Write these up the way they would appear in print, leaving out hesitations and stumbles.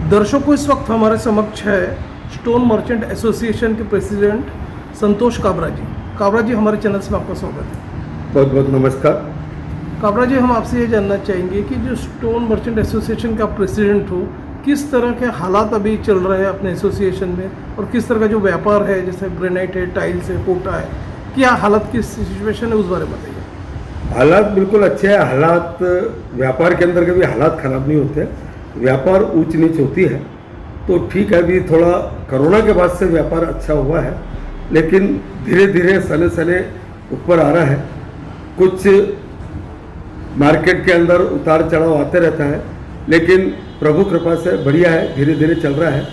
दर्शकों, इस वक्त हमारे समक्ष है स्टोन मर्चेंट एसोसिएशन के प्रेसिडेंट संतोष काबरा जी। काबरा जी, हमारे चैनल से आपका स्वागत है। बहुत बहुत नमस्कार। काबरा जी, हम आपसे ये जानना चाहेंगे कि जो स्टोन मर्चेंट एसोसिएशन का प्रेसिडेंट हो, किस तरह के हालात अभी चल रहे हैं अपने एसोसिएशन में, और किस तरह का जो व्यापार है, जैसे ग्रेनाइट है, टाइल्स है, कोटा है, क्या हालत की सिचुएशन है, उस बारे में बताइए। हालात बिल्कुल अच्छे हैं। हालात, व्यापार के अंदर कभी हालात खराब नहीं होते। व्यापार ऊंच नीच होती है तो ठीक है। अभी थोड़ा कोरोना के बाद से व्यापार अच्छा हुआ है, लेकिन धीरे धीरे सने सने ऊपर आ रहा है। कुछ मार्केट के अंदर उतार चढ़ाव आते रहता है, लेकिन प्रभु कृपा से बढ़िया है, धीरे धीरे चल रहा है।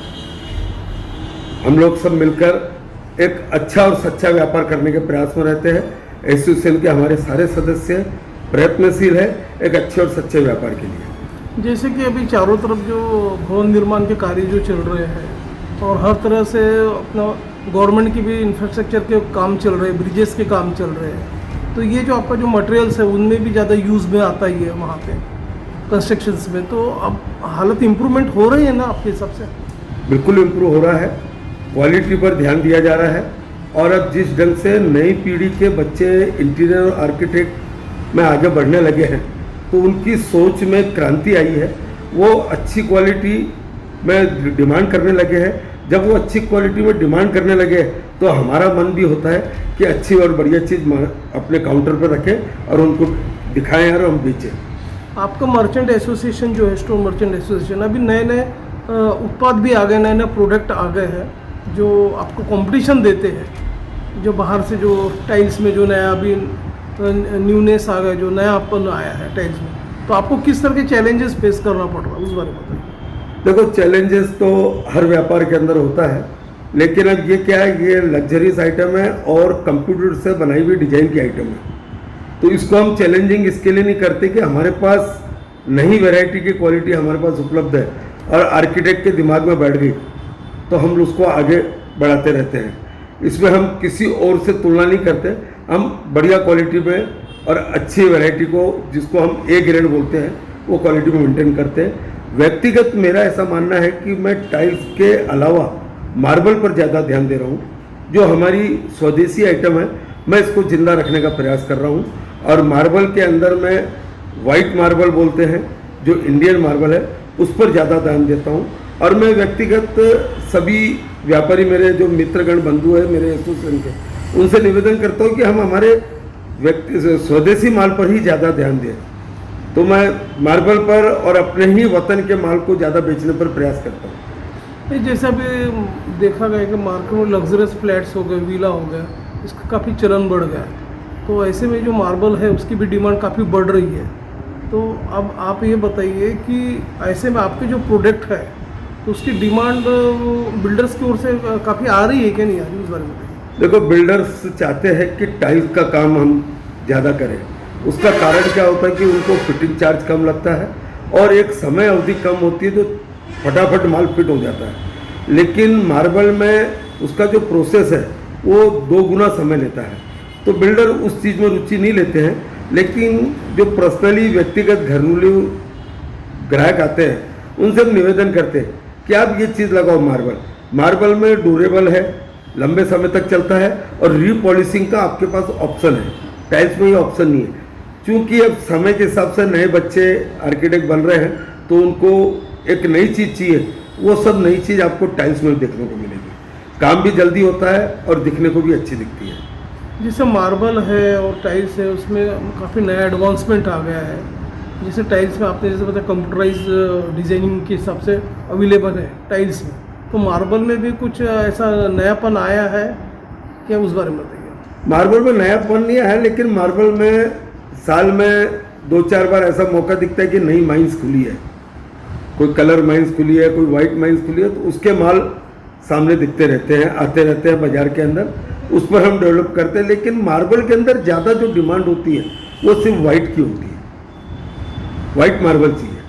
हम लोग सब मिलकर एक अच्छा और सच्चा व्यापार करने के प्रयास में रहते हैं। एसोसिएशन के हमारे सारे सदस्य प्रयत्नशील है एक अच्छे और सच्चे व्यापार के लिए। जैसे कि अभी चारों तरफ जो भवन निर्माण के कार्य जो चल रहे हैं, और हर तरह से अपना गवर्नमेंट की भी इंफ्रास्ट्रक्चर के काम चल रहे हैं, ब्रिजेस के काम चल रहे हैं, तो ये जो आपका जो मटेरियल्स है उनमें भी ज़्यादा यूज़ में आता ही है वहाँ पे कंस्ट्रक्शंस में। तो अब हालत इम्प्रूवमेंट हो रही है ना आपके हिसाब से? बिल्कुल इम्प्रूव हो रहा है। क्वालिटी पर ध्यान दिया जा रहा है, और अब जिस ढंग से नई पीढ़ी के बच्चे इंटीरियर और आर्किटेक्ट में आगे बढ़ने लगे हैं, तो उनकी सोच में क्रांति आई है। वो अच्छी क्वालिटी में डिमांड करने लगे हैं। जब वो अच्छी क्वालिटी में डिमांड करने लगे तो हमारा मन भी होता है कि अच्छी और बढ़िया चीज़ अपने काउंटर पर रखें और उनको दिखाएं और हम बेचें। आपका मर्चेंट एसोसिएशन जो है, स्टोन मर्चेंट एसोसिएशन, अभी नए नए उत्पाद भी आ गए, नए नए प्रोडक्ट आ गए हैं जो आपको कंपटीशन देते हैं। जो बाहर से जो टाइल्स में जो नया अभी न्यूनेस आ गया, जो नयापन आया है टाइल्स में, तो आपको किस तरह के चैलेंजेस फेस करना पड़ रहा है, उस बारे में बताइए। देखो, चैलेंजेस तो हर व्यापार के अंदर होता है, लेकिन अब ये क्या है, ये लग्जरीज आइटम है और कंप्यूटर से बनाई हुई डिजाइन की आइटम है। तो इसको हम चैलेंजिंग इसके लिए नहीं करते कि हमारे पास नई वैरायटी की क्वालिटी हमारे पास उपलब्ध है और आर्किटेक्ट के दिमाग में बैठ गई, तो हम उसको आगे बढ़ाते रहते हैं। इसमें हम किसी और से तुलना नहीं करते। हम बढ़िया क्वालिटी में और अच्छी वैरायटी को, जिसको हम ए ग्रेड बोलते हैं, वो क्वालिटी में मेंटेन करते हैं। व्यक्तिगत मेरा ऐसा मानना है कि मैं टाइल्स के अलावा मार्बल पर ज़्यादा ध्यान दे रहा हूँ। जो हमारी स्वदेशी आइटम है, मैं इसको जिंदा रखने का प्रयास कर रहा हूँ। और मार्बल के अंदर मैं वाइट मार्बल बोलते हैं, जो इंडियन मार्बल है, उस पर ज़्यादा ध्यान देता हूँ। और मैं व्यक्तिगत सभी व्यापारी, मेरे जो मित्रगण बंधु है मेरे एसोसिएशन के, उनसे निवेदन करता हूँ कि हम हमारे स्वदेशी माल पर ही ज़्यादा ध्यान दें। तो मैं मार्बल पर और अपने ही वतन के माल को ज़्यादा बेचने पर प्रयास करता हूँ। जैसे अभी देखा गया कि मार्केट में लग्जरियस फ्लैट्स हो गए, विला हो गया, इसका काफ़ी चलन बढ़ गया है। तो ऐसे में जो मार्बल है उसकी भी डिमांड काफ़ी बढ़ रही है। तो अब आप ये बताइए कि ऐसे में आपके जो प्रोडक्ट है, तो उसकी डिमांड बिल्डर्स की ओर से काफ़ी आ रही है क्या नहीं आ रही, उस बारे में बताइए। देखो, बिल्डर्स चाहते हैं कि टाइल्स का काम हम ज़्यादा करें। उसका कारण क्या होता है कि उनको फिटिंग चार्ज कम लगता है और एक समय अवधि कम होती है, तो फटाफट माल फिट हो जाता है। लेकिन मार्बल में उसका जो प्रोसेस है वो 2 गुना समय लेता है, तो बिल्डर उस चीज़ में रुचि नहीं लेते हैं। लेकिन जो पर्सनली व्यक्तिगत घरेलू ग्राहक आते हैं, उनसे हम निवेदन करते हैं कि आप ये चीज़ लगाओ। मार्बल में ड्यूरेबल है, लंबे समय तक चलता है, और रीपॉलिशिंग का आपके पास ऑप्शन है। टाइल्स में ये ऑप्शन नहीं है। क्योंकि अब समय के हिसाब से नए बच्चे आर्किटेक्ट बन रहे हैं, तो उनको एक नई चीज़ चाहिए। वो सब नई चीज़ आपको टाइल्स में देखने को मिलेगी। काम भी जल्दी होता है और दिखने को भी अच्छी दिखती है। जैसे मार्बल है और टाइल्स है, उसमें काफ़ी नया एडवांसमेंट आ गया है। जैसे टाइल्स में आपने जैसे बताया कंप्यूटराइज डिजाइनिंग के हिसाब से अवेलेबल है टाइल्स में, तो मार्बल में भी कुछ ऐसा नयापन आया है क्या, उस बारे में बताइए। मार्बल में नयापन नहीं है, लेकिन मार्बल में साल में 2-4 बार ऐसा मौका दिखता है कि नई माइंस खुली है, कोई कलर माइंस खुली है, कोई वाइट माइंस खुली है, तो उसके माल सामने दिखते रहते हैं, आते रहते हैं बाजार के अंदर। उस पर हम डेवलप करते हैं। लेकिन मार्बल के अंदर ज़्यादा जो डिमांड होती है वो सिर्फ वाइट की होती है। वाइट मार्बल चाहिए,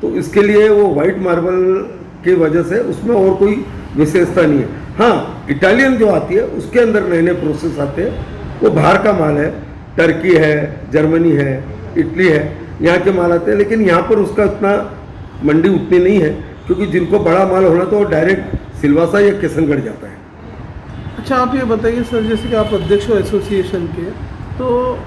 तो इसके लिए वो वाइट मार्बल की वजह से उसमें और कोई विशेषता नहीं है। हाँ, इटालियन जो आती है उसके अंदर नए नए प्रोसेस आते हैं, वो बाहर का माल है, टर्की है, जर्मनी है, इटली है, यहाँ के माल आते हैं। लेकिन यहाँ पर उसका उतना मंडी उतनी नहीं है, क्योंकि जिनको बड़ा माल होना तो वो डायरेक्ट सिलवासा या किशनगढ़ जाता है। अच्छा, आप ये बताइए सर, जैसे कि आप अध्यक्ष हो एसोसिएशन के, तो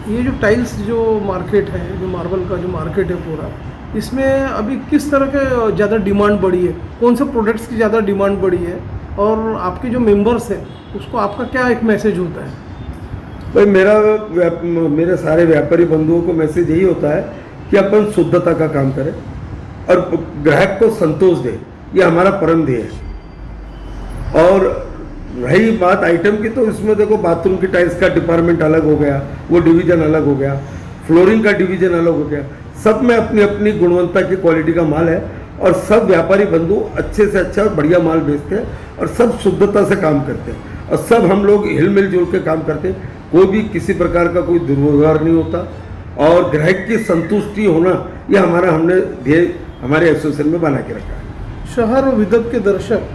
ये जो टाइल्स जो मार्केट है, जो मार्बल का जो मार्केट है पूरा, इसमें अभी किस तरह के ज़्यादा डिमांड बढ़ी है, कौन से प्रोडक्ट्स की ज़्यादा डिमांड बढ़ी है, और आपके जो मेंबर्स हैं उसको आपका क्या एक मैसेज होता है? भाई मेरे सारे व्यापारी बंधुओं को मैसेज यही होता है कि अपन शुद्धता का काम करें और ग्राहक को संतोष दे, ये हमारा परम ध्येय है। और रही बात आइटम की, तो इसमें देखो बाथरूम की टाइल्स का डिपार्टमेंट अलग हो गया, वो डिवीजन अलग हो गया, फ्लोरिंग का डिवीजन अलग हो गया, सब में अपनी अपनी गुणवत्ता की क्वालिटी का माल है और सब व्यापारी बंधु अच्छे से अच्छा बढ़िया माल बेचते हैं और सब शुद्धता से काम करते हैं और सब हम लोग हिल मिल जुल के काम करते हैं। कोई भी किसी प्रकार का कोई दुर्व्यवहार नहीं होता और ग्राहक की संतुष्टि होना, ये हमने ध्येय हमारे एसोसिएशन में बना के रखा है। शहर और विदर्भ के दर्शक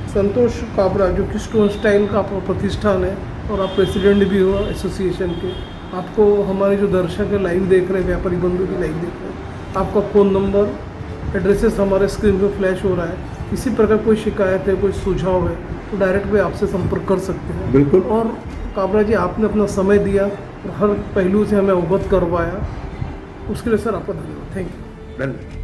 संतोष काबरा, जो कि स्टोन स्टाइल का प्रतिष्ठान है और आप प्रेसिडेंट भी हो एसोसिएशन के, आपको हमारे जो दर्शक है लाइव देख रहे हैं, व्यापारी बंधु भी लाइव देख रहे हैं, आपका फ़ोन नंबर, एड्रेसेस हमारे स्क्रीन पे फ्लैश हो रहा है। किसी प्रकार कोई शिकायत है, कोई सुझाव है, तो डायरेक्ट भी आपसे संपर्क कर सकते हैं। बिल्कुल। और काबरा जी, आपने अपना समय दिया और हर पहलू से हमें अवगत करवाया, उसके लिए सर आपका धन्यवाद। Thank you. धन्यवाद।